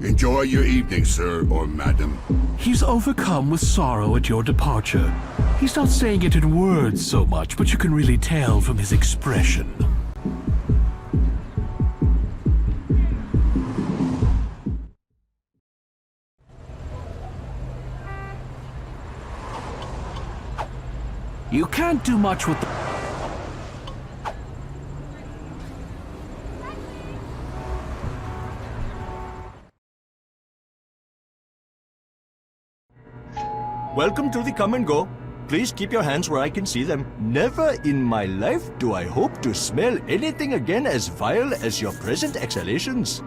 Enjoy your evening, sir or madam. He's overcome with sorrow at your departure. He's not saying it in words so much, but you can really tell from his expression. You can't do much with the... Welcome to the come and go. Please keep your hands where I can see them. Never in my life do I hope to smell anything again as vile as your present exhalations.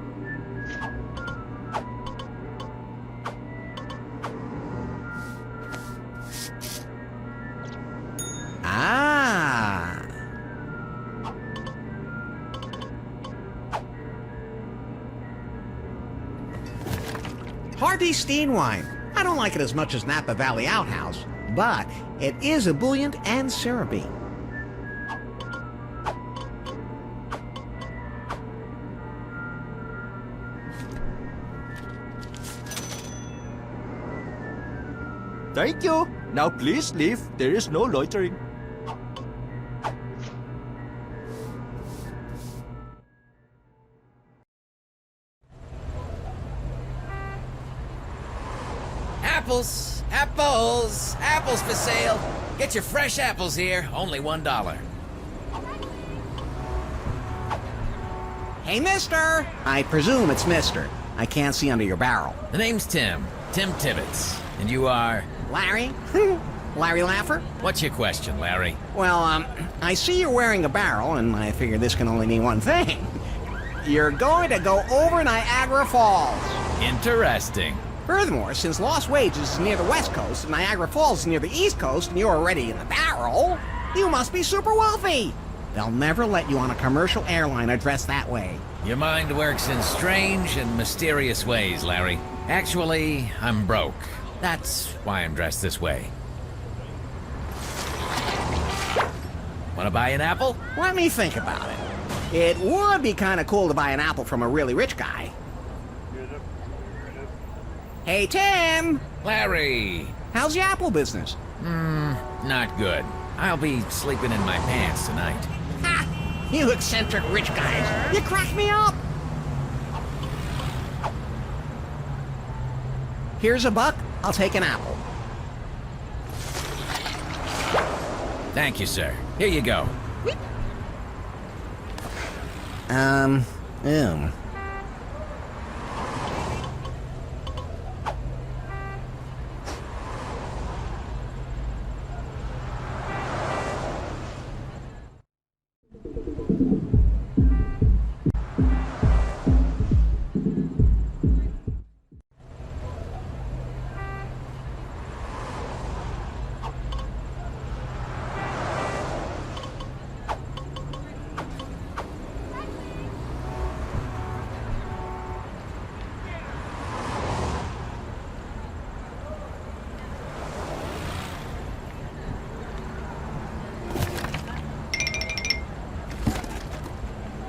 Ah. Hardy Steen wine. I don't like it as much as Napa Valley Outhouse, but it is ebullient and syrupy. Thank you. Now please leave. There is no loitering. Apples, apples, apples for sale. Get your fresh apples here, only $1. Hey, mister! I presume it's mister. I can't see under your barrel. The name's Tim Tibbetts. And you are? Larry? Larry Laffer? What's your question, Larry? Well, I see you're wearing a barrel, and I figure this can only mean one thing. You're going to go over Niagara Falls. Interesting. Furthermore, since Lost Wages is near the West Coast and Niagara Falls is near the East Coast and you're already in the barrel, you must be super wealthy. They'll never let you on a commercial airliner dressed that way. Your mind works in strange and mysterious ways, Larry. Actually, I'm broke. That's why I'm dressed this way. Wanna buy an apple? Let me think about it. It would be kind of cool to buy an apple from a really rich guy. Hey, Tim! Larry! How's the apple business? Not good. I'll be sleeping in my pants tonight. Ha! You eccentric rich guys! You crack me up! Here's a buck. I'll take an apple. Thank you, sir. Here you go. Ew.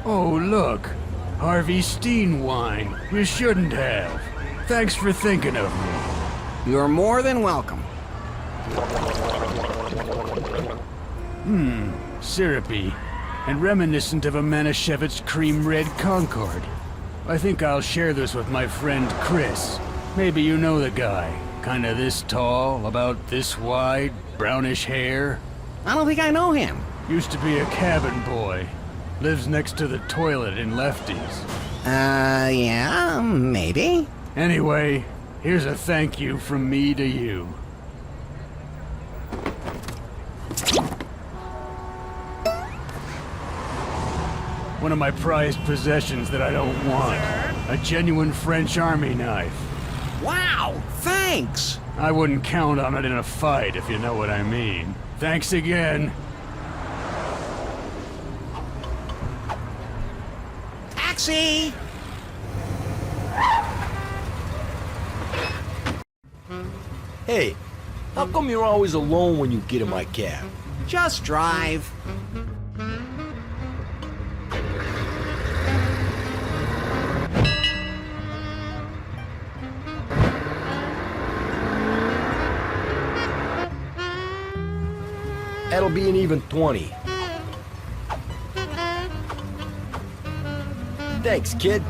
Oh, look. Harvey Steen wine. You shouldn't have. Thanks for thinking of me. You're more than welcome. Syrupy. And reminiscent of a Manischewitz cream red Concord. I think I'll share this with my friend Chris. Maybe you know the guy. Kinda this tall, about this wide, brownish hair. I don't think I know him. Used to be a cabin boy. Lives next to the toilet in Lefty's. Yeah, maybe. Anyway, here's a thank you from me to you. One of my prized possessions that I don't want. A genuine French army knife. Wow, thanks! I wouldn't count on it in a fight, if you know what I mean. Thanks again. Taxi! Hey, how come you're always alone when you get in my cab? Just drive. That'll be an even 20. Thanks, kid.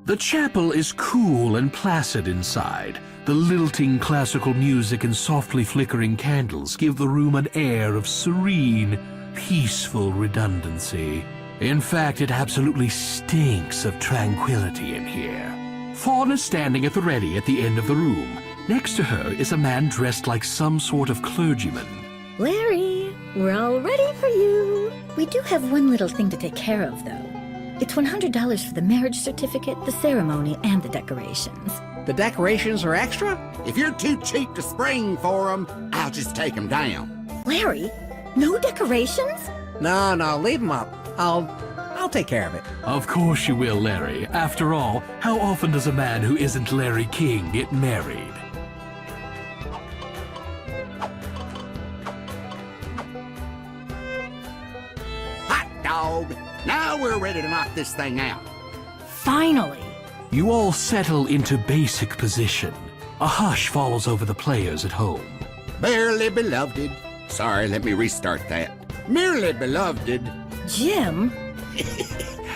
The chapel is cool and placid inside. The lilting classical music and softly flickering candles give the room an air of serene, peaceful redundancy. In fact, it absolutely stinks of tranquility in here. Fawn is standing at the ready at the end of the room. Next to her is a man dressed like some sort of clergyman. Larry, we're all ready for you. We do have one little thing to take care of, though. It's $100 for the marriage certificate, the ceremony, and the decorations. The decorations are extra? If you're too cheap to spring for them, I'll just take them down. Larry, no decorations? No, leave them up. I'll take care of it. Of course you will, Larry. After all, how often does a man who isn't Larry King get married? Hot dog! Now we're ready to knock this thing out. Finally. You all settle into basic position. A hush falls over the players at home. Barely beloved. Sorry, let me restart that. Merely beloved. Jim?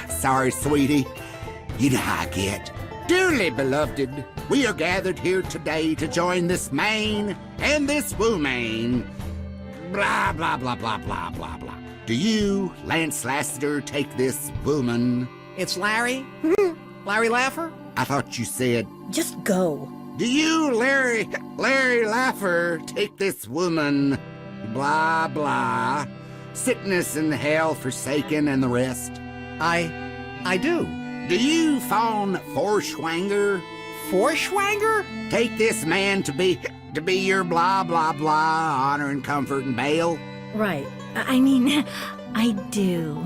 Sorry, sweetie. You know how I get. Dearly beloved, we are gathered here today to join this man and this woman. Blah, blah, blah, blah, blah, blah, blah. Do you, Lance Lassiter, take this woman? It's Larry? Larry Laffer? I thought you said... Just go. Do you, Larry Laffer, take this woman? Blah, blah. Sickness and hell forsaken and the rest. I do. Do you, Fawn Forschwanger? Forschwanger? Take this man to be your blah, blah, blah, honor and comfort and bail? Right. I mean, I do.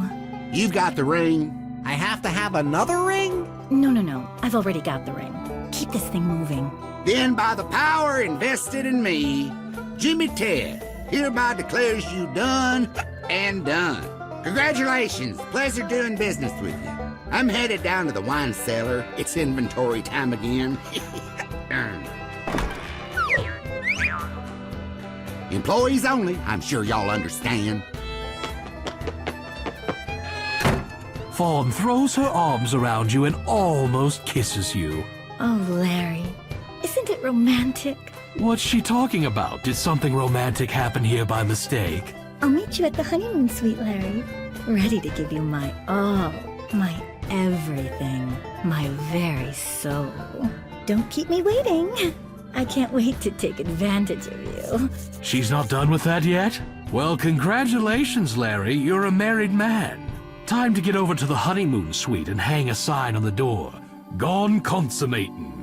You've got the ring. I have to have another ring? No. I've already got the ring. Keep this thing moving. Then by the power invested in me, Jimmy Ted hereby declares you done and done. Congratulations. Pleasure doing business with you. I'm headed down to the wine cellar. It's inventory time again. Employees only. I'm sure y'all understand. Fawn throws her arms around you and almost kisses you. Oh, Larry. Isn't it romantic? What's she talking about? Did something romantic happen here by mistake? I'll meet you at the honeymoon suite, Larry. Ready to give you my all, my everything, my very soul. Don't keep me waiting. I can't wait to take advantage of you. She's not done with that yet? Well, congratulations, Larry. You're a married man. Time to get over to the honeymoon suite and hang a sign on the door. Gone consummatin'.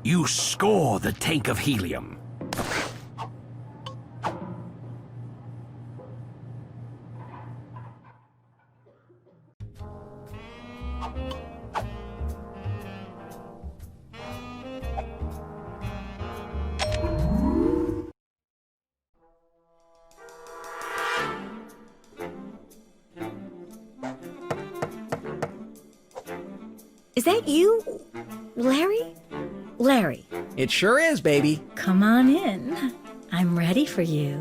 You score the tank of helium. Is that you, Larry? Larry, It sure is, baby. come on in. I'm ready for you.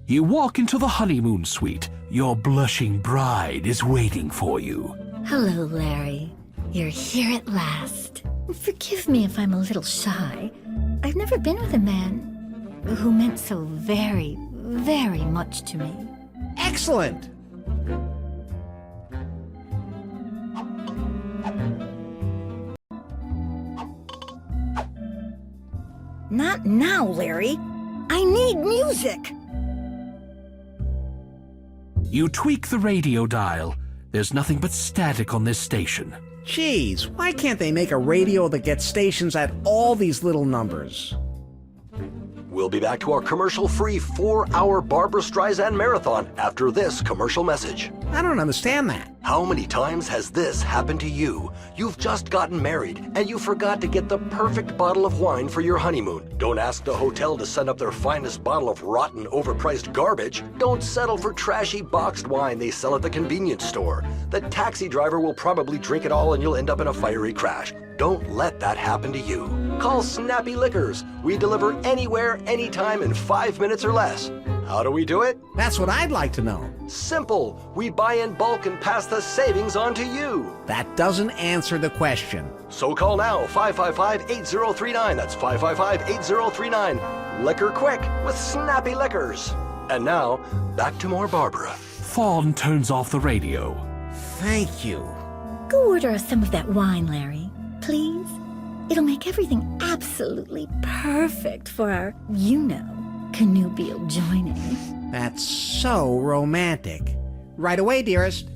You walk into the honeymoon suite. Your blushing bride is waiting for you. Hello, Larry. You're here at last. Forgive me if I'm a little shy. I've never been with a man who meant so very, very much to me. Excellent. Not now, Larry. I need music. You tweak the radio dial. There's nothing but static on this station. Geez, why can't they make a radio that gets stations at all these little numbers? We'll be back to our commercial-free 4-hour Barbra Streisand marathon after this commercial message. I don't understand that. How many times has this happened to you? You've just gotten married, and you forgot to get the perfect bottle of wine for your honeymoon. Don't ask the hotel to send up their finest bottle of rotten, overpriced garbage. Don't settle for trashy boxed wine they sell at the convenience store. The taxi driver will probably drink it all and you'll end up in a fiery crash. Don't let that happen to you. Call Snappy Liquors. We deliver anywhere, anytime in 5 minutes or less. How do we do it? That's what I'd like to know. Simple. We buy in bulk and pass the savings on to you. That doesn't answer the question. So call now, 555-8039. That's 555-8039. Liquor quick with Snappy Liquors. And now, back to more Barbara. Fawn turns off the radio. Thank you. Go order us some of that wine, Larry. Please? It'll make everything absolutely perfect for our, connubial joining. That's so romantic. Right away, dearest.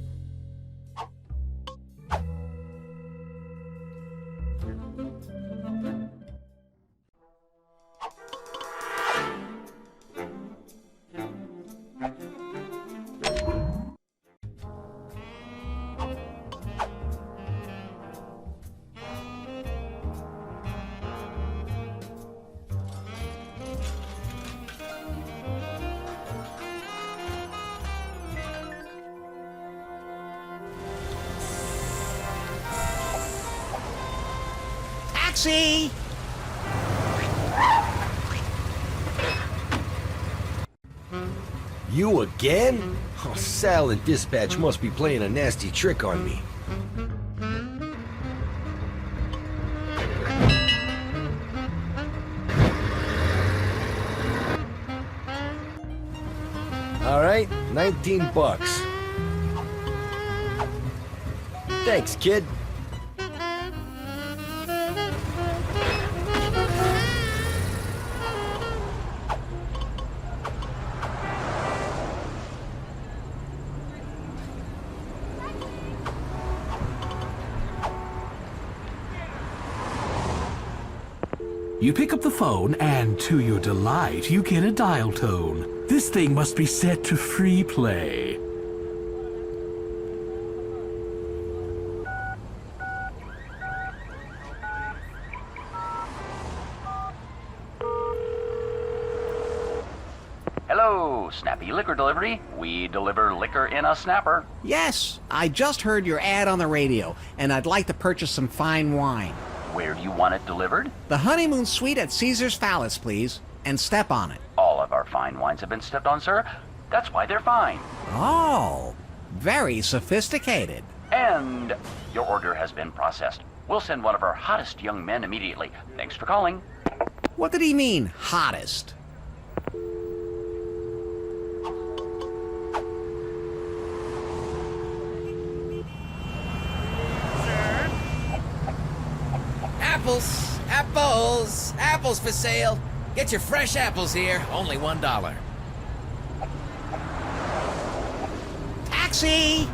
Taxi! You again? Oh, Sal and Dispatch must be playing a nasty trick on me. All right, 19 bucks. Thanks, kid. You pick up the phone, and to your delight, you get a dial tone. This thing must be set to free play. Hello, Snappy Liquor Delivery. We deliver liquor in a snapper. Yes, I just heard your ad on the radio, and I'd like to purchase some fine wine. Where do you want it delivered? The honeymoon suite at Caesar's Palace, please, and step on it. All of our fine wines have been stepped on, sir. That's why they're fine. Oh, very sophisticated. And your order has been processed. We'll send one of our hottest young men immediately. Thanks for calling. What did he mean, hottest? Apples, apples, apples for sale. Get your fresh apples here, only $1. Taxi!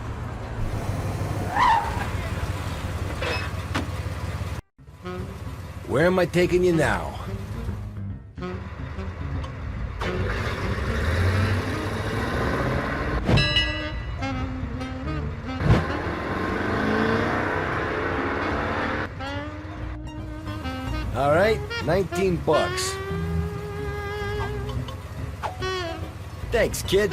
Where am I taking you now? All right, 19 bucks. Thanks, kid.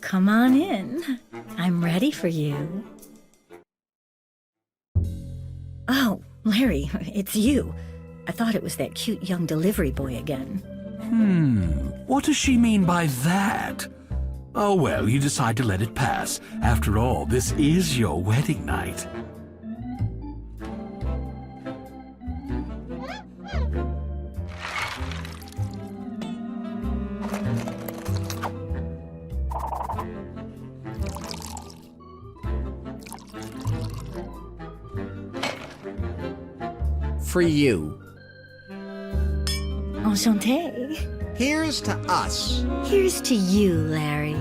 Come on in. I'm ready for you. Oh, Larry, it's you. I thought it was that cute young delivery boy again. What does she mean by that? Oh well, you decide to let it pass. After all, this is your wedding night. For you. Enchanté. Here's to us. Here's to you, Larry.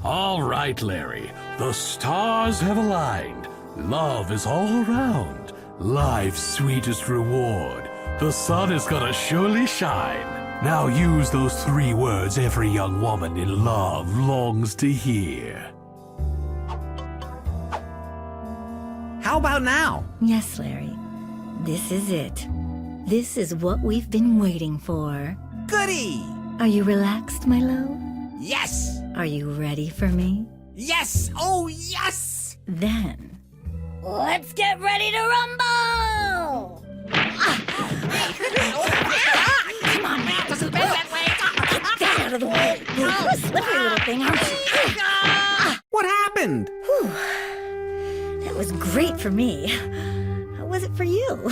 All right, Larry. The stars have aligned. Love is all around. Life's sweetest reward. The sun is gonna surely shine. Now use those 3 words every young woman in love longs to hear. How about now? Yes, Larry. This is it. This is what we've been waiting for. Goody! Are you relaxed, my love? Yes! Are you ready for me? Yes! Oh, yes! Then, let's get ready to rumble! Come on, Matt, doesn't go that way! Get that out of the way! You're a slippery little thing, aren't you? What happened? Whew. That was great for me. How was it for you?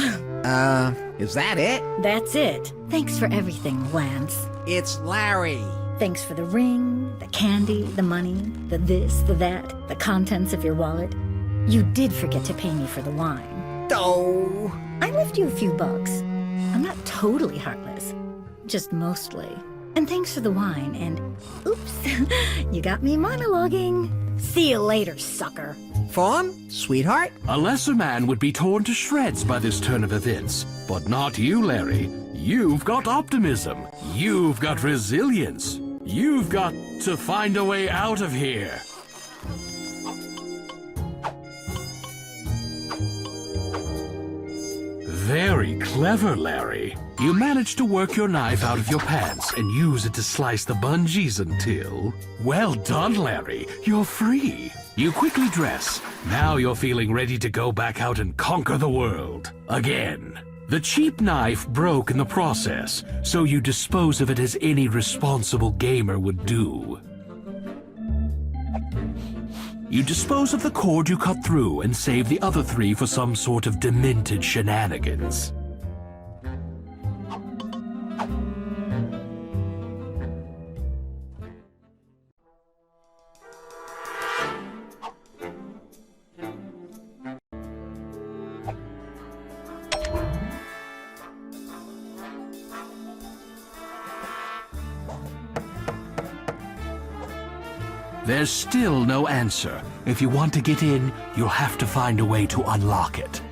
Is that it? That's it. Thanks for everything, Lance. It's Larry. Thanks for the ring, the candy, the money, the this, the that, the contents of your wallet. You did forget to pay me for the wine. Oh. I left you a few bucks. I'm not totally heartless. Just mostly. And thanks for the wine, and oops, you got me monologuing. See you later, sucker. Fawn? Sweetheart? A lesser man would be torn to shreds by this turn of events. But not you, Larry. You've got optimism. You've got resilience. You've got to find a way out of here. Very clever, Larry. You managed to work your knife out of your pants and use it to slice the bungees until... Well done, Larry. You're free. You quickly dress. Now you're feeling ready to go back out and conquer the world. Again. The cheap knife broke in the process, so you dispose of it as any responsible gamer would do. You dispose of the cord you cut through and save the other 3 for some sort of demented shenanigans. There's still no answer. If you want to get in, you'll have to find a way to unlock it.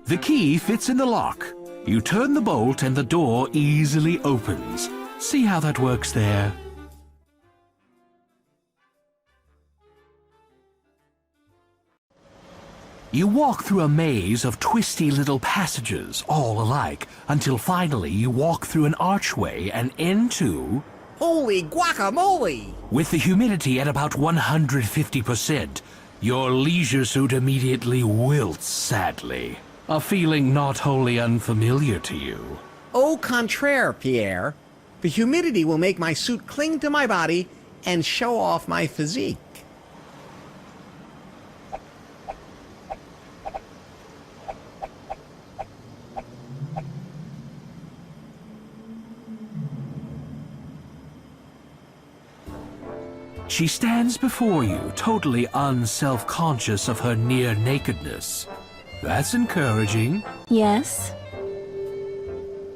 The key fits in the lock. You turn the bolt and the door easily opens. See how that works there? You walk through a maze of twisty little passages, all alike, until finally you walk through an archway and into... Holy guacamole! With the humidity at about 150%, your leisure suit immediately wilts sadly. A feeling not wholly unfamiliar to you. Au contraire, Pierre. The humidity will make my suit cling to my body and show off my physique. She stands before you, totally unself-conscious of her near nakedness. That's encouraging. Yes?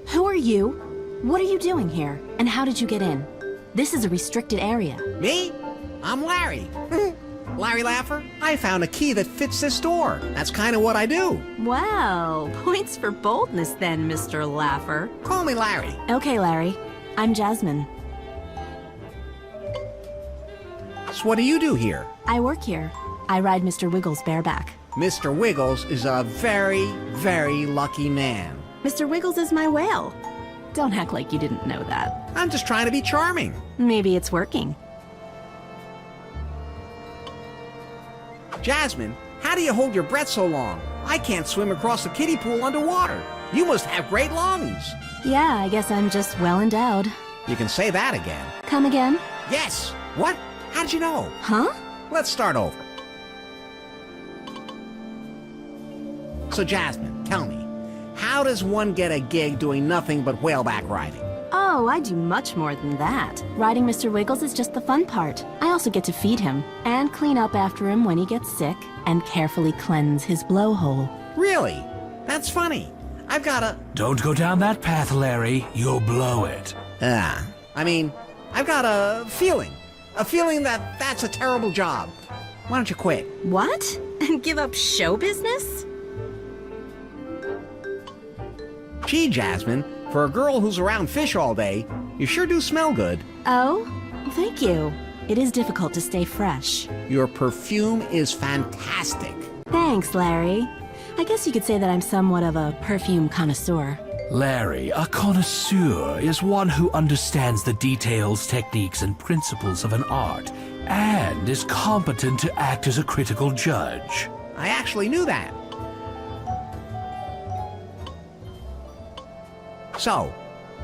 Who are you? What are you doing here? And how did you get in? This is a restricted area. Me? I'm Larry. Larry Laffer. I found a key that fits this door. That's kind of what I do. Wow, points for boldness then, Mr. Laffer. Call me Larry. Okay, Larry. I'm Jasmine. So what do you do here? I work here. I ride Mr. Wiggles bareback. Mr. Wiggles is a very, very lucky man. Mr. Wiggles is my whale. Don't act like you didn't know that. I'm just trying to be charming. Maybe it's working. Jasmine, how do you hold your breath so long? I can't swim across the kiddie pool underwater. You must have great lungs. Yeah, I guess I'm just well endowed. You can say that again. Come again? Yes. What? How did you know? Huh? Let's start over. So Jasmine, tell me, how does one get a gig doing nothing but whaleback riding? Oh, I do much more than that. Riding Mr. Wiggles is just the fun part. I also get to feed him, and clean up after him when he gets sick, and carefully cleanse his blowhole. Really? That's funny. I've got a... Don't go down that path, Larry. You'll blow it. I've got a feeling. A feeling that that's a terrible job. Why don't you quit? What? And give up show business? Gee, Jasmine, for a girl who's around fish all day, you sure do smell good. Oh, thank you. It is difficult to stay fresh. Your perfume is fantastic. Thanks, Larry. I guess you could say that I'm somewhat of a perfume connoisseur. Larry, a connoisseur is one who understands the details, techniques, and principles of an art, and is competent to act as a critical judge. I actually knew that. So,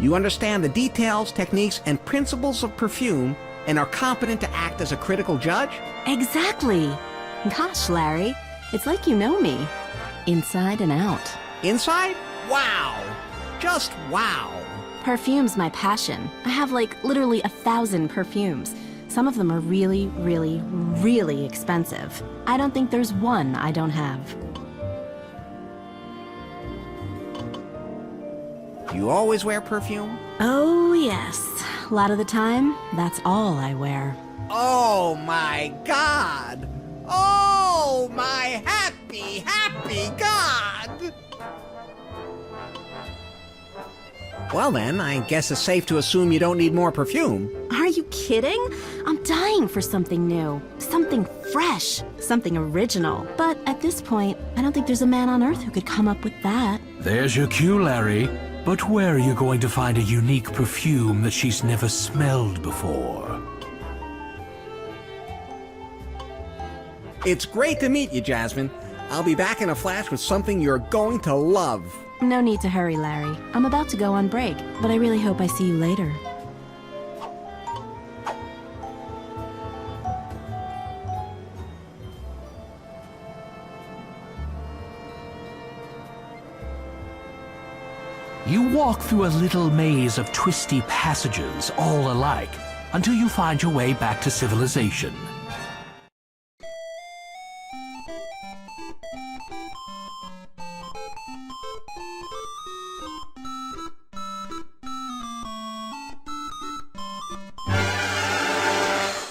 you understand the details, techniques, and principles of perfume and are competent to act as a critical judge? Exactly. Gosh, Larry, it's like you know me. Inside and out. Inside? Wow! Just wow! Perfume's my passion. I have like literally 1,000 perfumes. Some of them are really, really, really expensive. I don't think there's one I don't have. You always wear perfume? Oh, yes. A lot of the time, that's all I wear. Oh my God! Oh my happy, happy God! Well then, I guess it's safe to assume you don't need more perfume. Are you kidding? I'm dying for something new. Something fresh. Something original. But at this point, I don't think there's a man on Earth who could come up with that. There's your cue, Larry. But where are you going to find a unique perfume that she's never smelled before? It's great to meet you, Jasmine. I'll be back in a flash with something you're going to love. No need to hurry, Larry. I'm about to go on break, but I really hope I see you later. You walk through a little maze of twisty passages, all alike, until you find your way back to civilization.